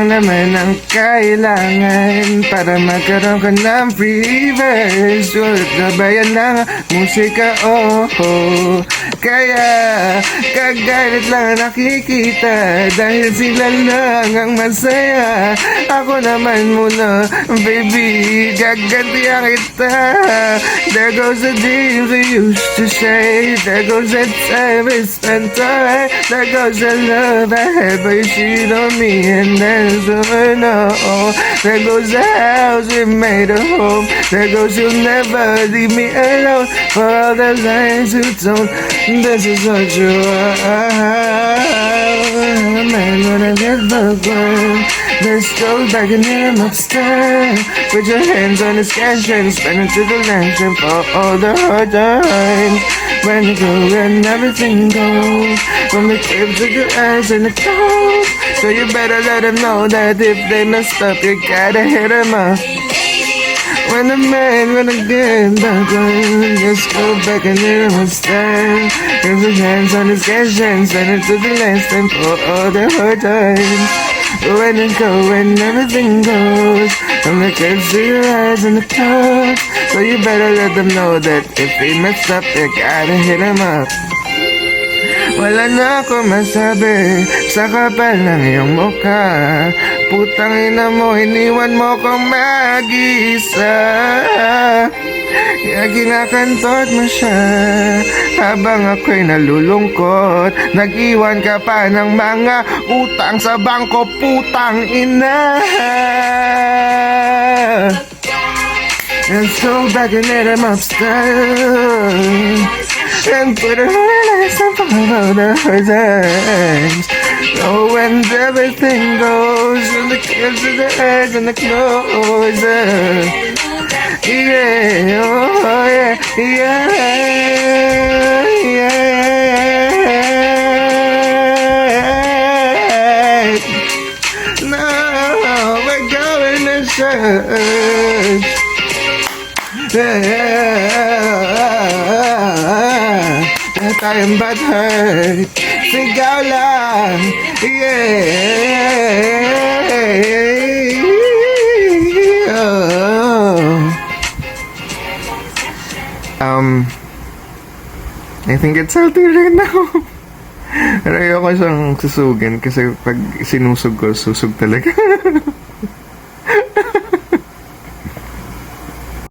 lang naman ang kailangan para magkaroon ka ng free verse. Gabayan lang ang musika, oh, oh. Kaya kagalit lang ang nakikita dahil sila lang ang masaya. Ako naman muna, baby, gagantihan kita. There goes the dreams we used to say. There goes the time we spent away. There goes the love I had wasted on me. And there's the no. There goes the house we made a home. There goes you'll never leave me alone. For all the lies you told, this is what you are. Man, when I get the gun, let's go back in him upstairs. Put your hands on his cash and spend it to the last and for all the hard times. When you go and everything goes, from the crib to the eyes and the toes. So you better let them know that if they messed up, you gotta hit them up. When the man gonna get back on, just go back and let him stand. Put his hands on his cash and spend it to the last and for all the hard times. When it go and everything goes, from the kids to your eyes and the toes. So you better let them know that if they mess up, you gotta hit them up. Wala na ako masabi sa kapal ng iyong mukha. Putang ina mo, iniwan mo kong mag-isa. Kaya kinakantot mo siya habang ako'y nalulungkot. Nag-iwan ka pa ng mga utang sa bangko, putang ina. Let's go back and let him upstairs and put her on ice and follow the times. Oh, when everything goes and the kids and the heads and the clothes. Yeah, oh yeah, yeah, yeah. No, we're going to church. Tayong bad hurt, sigaw lang, yeah. I think it's out right now. Pero ayoko siyang susugin kasi pag sinusog ko, susog talaga.